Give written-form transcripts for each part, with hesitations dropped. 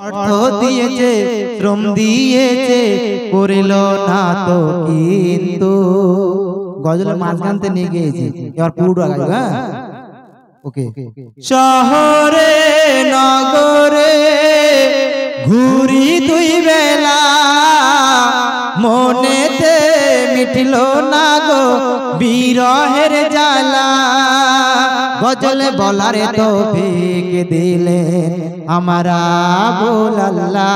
অর্থ দিয়েছে শ্রম দিয়েছে করিল না তো কিন্তু গজলের মাঝখানতে নিয়ে গিয়েছে এবার পুরো গাইব হ্যাঁ ওকে শহরে নগরে ঘুরি দুই বেলা মনেতে মিটল না গো বিরহের জ্বালা গজল বলারে তৌফিক দিলেন আমার আবুল আল্লাহ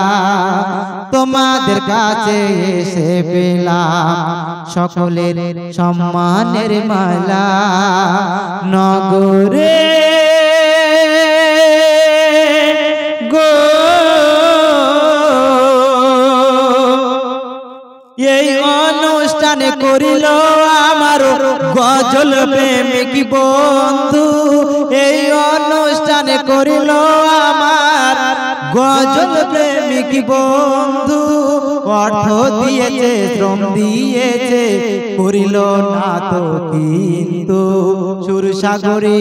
তোমাদের কাছে এসে পেলাম সকলের সম্মানের মালা নগরে গো এই অনুষ্ঠানে করিল আমার গজল প্রেমিক বন্ধু এই অনুষ্ঠানে করিল আমার গজল প্রেমিক বন্ধু অর্থ দিয়েছে শ্রম দিয়েছে করিল না তো কিন্তু সুরসাগরে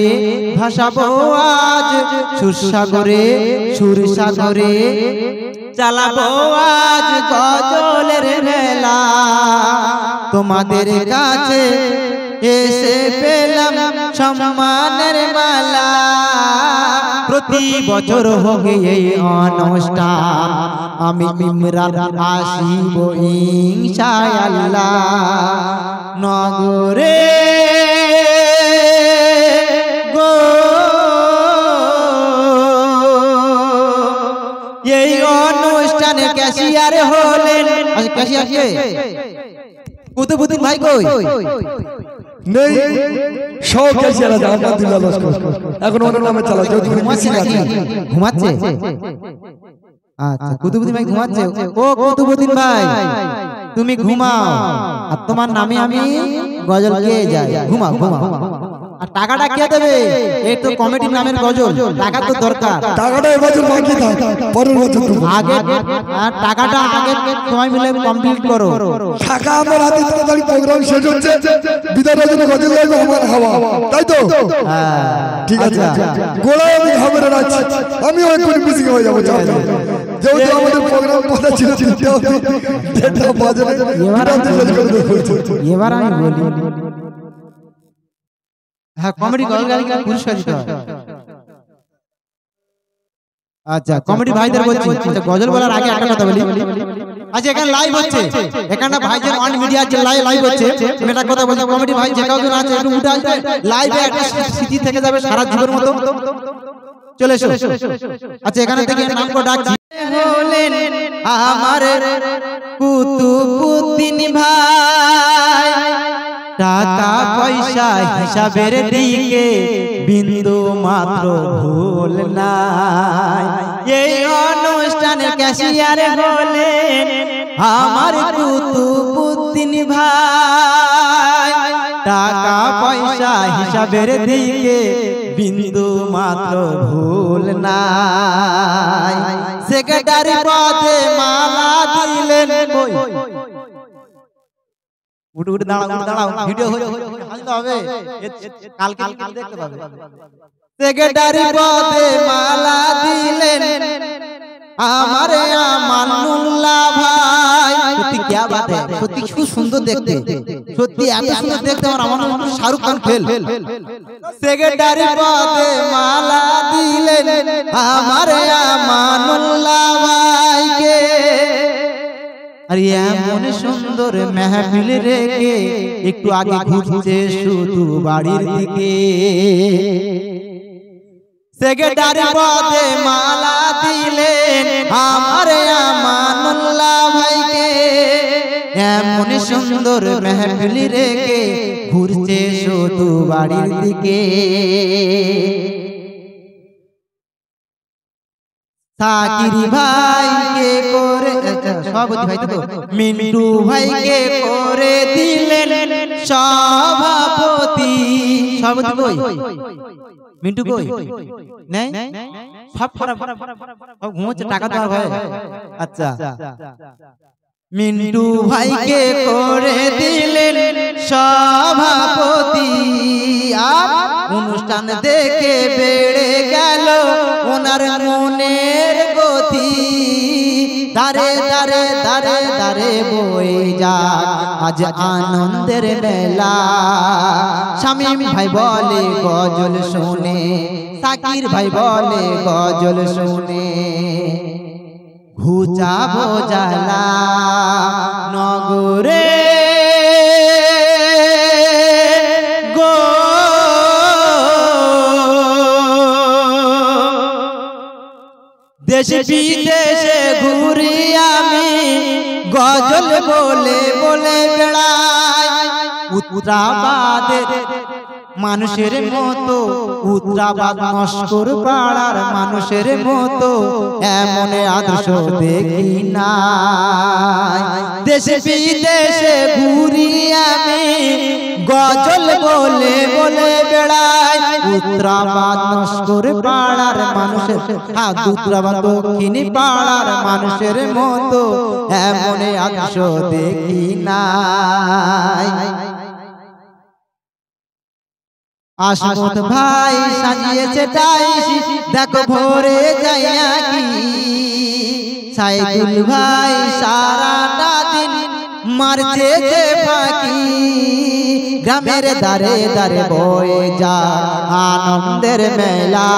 ভাসাবো আজ সুরসাগরে চালাবো আজ গজলের মেলা তোমাদের কাছে এসে পেলাম সম্মানের মালা প্রতি বছর হবে এই অনুষ্ঠান আমি ইমরান আসিব ইনশাআল্লাহ নগরে গো এই অনুষ্ঠানে ক্যাশিয়ার হলেন ক্যাশিয়ার কে কুতুবউদ্দিন ভাই কই নেই সব ক্যাশিয়ার আছে আলহামদুলিল্লাহ লস্কর এখন ওর নামে চালাচ্ছে ঘুমাচ্ছে আচ্ছা কুতুবউদ্দিন ভাই ঘুমাচ্ছে ও কুতুবউদ্দিন ভাই তুমি ঘুমাও আর তোমার নামে আমি গজল গেয়ে যাই ঘুমাও আর টাকাটা কে দেবে এই তো কমিটির নামের গজল টাকা তো দরকার টাকাটা এবছর বাকি থাক পরের বছর দেব আগে আর টাকাটা আগে সময় মিলে কমপ্লিট করো টাকা আমার হাতে তাড়াতাড়ি প্রোগ্রাম শেষ হচ্ছে বিদায়ের জন্য গজল গাইবো আমার হাওয়া তাই তো হ্যাঁ ঠিক আছে গোড়ায় আমি হাওয়া রাখছি আমি ওই কোন খুশি হয়ে যাব যাও যেহেতু আমাদের প্রোগ্রাম কথা ছিল ডেটটা বাজে এবার আমি বলি হ্যাঁ কমেডি গজলগাইকে পুরস্কার দিতে হয় আচ্ছা কমেডি ভাইদের বলছি আচ্ছা গজল বলার আগে একটা কথা বলি আচ্ছা এখানে লাইভ হচ্ছে এখানে ভাইদের অন মিডিয়া যে লাইভ হচ্ছে আমি একটা কথা বলছি কমেডি ভাই যে কাউজন আছে একটু উঠে আসবে লাইভে একটা স্মৃতি থেকে যাবে সারা জীবনের মতো চলে এসো আচ্ছা এখানে থেকে নাম করে ডাকছি হলেন আমার কুতুবউদ্দিন ভাই টাকা পয়সা হিসাবের দিকে বিন্দু মাত্র ভুল নাই এই অনুষ্ঠানের ক্যাশিয়ার হলেন আমার কুতুবউদ্দিন ভাই টাকা পয়সা হিসাবের দিকে বিন্দু মাত্র ভুল নাই সেক্রেটারি পদে মালা দিলেন কই উঠে দাঁড়াও ভিডিও হাসতে হবে কালকে দেখতে পাবে সেক্রেটারি পদে মালা দিলেন আমারে আমানুল্লাহ ভাই সত্যি কি বাত है সত্যি খুব সুন্দর দেখতে সত্যি এত সুন্দর দেখতে আমার আমানুল্লাহ শাহরুখ খান ফেল সেক্রেটারি পদে মালা দিলেন আমারে আমানুল্লাহ ভাইকে আর এমন সুন্দর মেহফিল রেখে একটু আগে ঘুরছে শুধু বাড়ির দিকে সেক্রেটারি পদে মালা দিলেন আমারে আমানুল্লাহ ভাইকে এমন সুন্দর মেহফিল রেখে ঘুরছে শুধু বাড়ির দিকে সাকিরি ভাইকে করে সভাপতি ভাই তো মিন্টু ভাইকে করে দিলেন সভাপতি কই মিন্টু কই নাই সব ঘুমোচ্ছে টাকা দেওয়ার ভয় আচ্ছা মিন্টু ভাইকে করে দিলেন সভাপতি আর অনুষ্ঠান দেখে বেড়ে গেল ওনার মনের গতি দারে বয়ে যাক আজ আনন্দের মেলা। শামীম ভাই বলে গজল শুনে, সাকির ভাই বলে গজল শুনে, ঘুচাবো জ্বালা নগরে দেশ বিদেশে ঘুরি আমি গজল বলে বলে বেড়াই। উত্তরাবাদের মানুষের মতো, উত্তরাবাদ নস্কর পাড়ার মানুষের মতো এমন আদর্শ দেখি নাই। দেশে বিদেশে ঘুরি আমি গজল বলে বলে বেড়াই। উত্তরাবাদ নস্কর পাড়ার মানুষের, উত্তরাবাদ দক্ষিণী পাড়ার মানুষের মতো এমন আদর্শ দেখি নাই। আসমত ভাই সাজিয়েছে টাইস দেখো ভরে যাইয়া কি। সাইদুল ভাই সারাটা দিন মারছে যে ফাঁকি। গ্রামের দারে দারে বয়ে যা আনন্দের মেলা।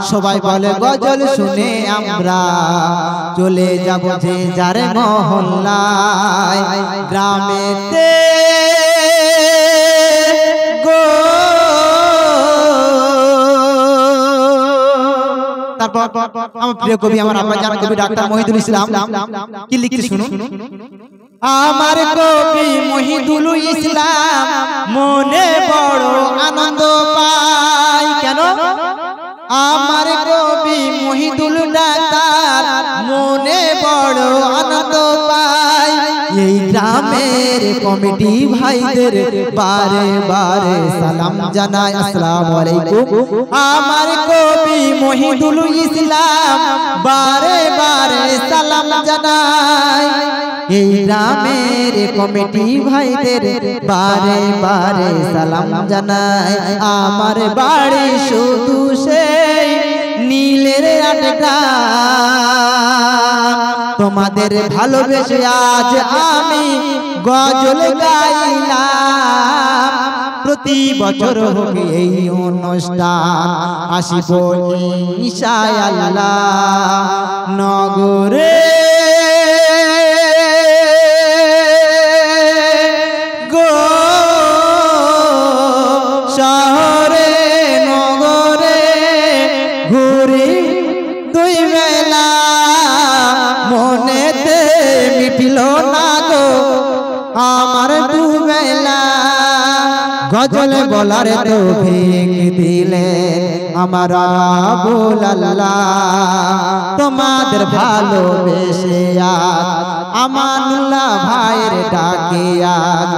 সবাই বলে গজল শুনে আমরা চলে যাব যে যার মহল্লায়। গ্রামেতে আমার প্রিয় কবি, আমার আব্বা জান কবি ডাক্তার মহিদুল ইসলাম কি লিখতে শুনুন। আমার কবি মহিদুল ইসলাম মনে বড় আনন্দ পায়। কেন? আমার কবি মহিদুল ডাক্তার মনে বড় আনন্দ পায়। এই গ্রামের কমিটি ভাইদের বারে বারে সালাম জানাই, আসসালামু আলাইকুম। আমার কবি মহিদুল ইসলাম বারে বারে সালাম জানাই। এই গ্রামের কমিটি ভাইদের বারে বারে সালাম জানাই। আমার বাড়ি শুধু সেই নীলের আটটা, তোমাদের ভালোবেসে আজ আমি গজল গাইলাম। প্রতি বছর হোক এই অনুষ্ঠান, আসিব ইনশাআল্লাহ নগরে শহরে নগরে ঘুরি দুই বেলা। মনেতে মিটিল না গো আমার দুবেলা। গজল বলার তৌফিক দিলে আমার আবুল আল্লাহ। তোমাদের ভালোবেসে আজ আমানুল্লাহ ভাইয়ের ডাকে আজ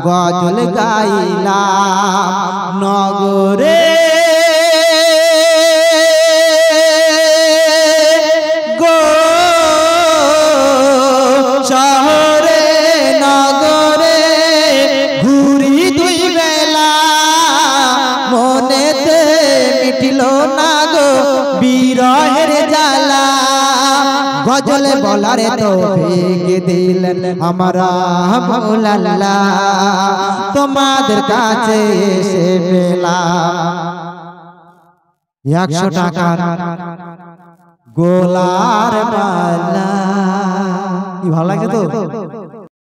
গজল গাইলাম নগরে শহরে নগরে ঘুরি দুই বেলা। মনেতে মিটিল না গো বিরহের জ্বালা। গজল বলার তৌফিক দিলেন আমার আবুল আল্লাহ। তোমাদের কাছে এসে পেলাম 100 টাকার গোলার মালা। ভালো লাগে তো?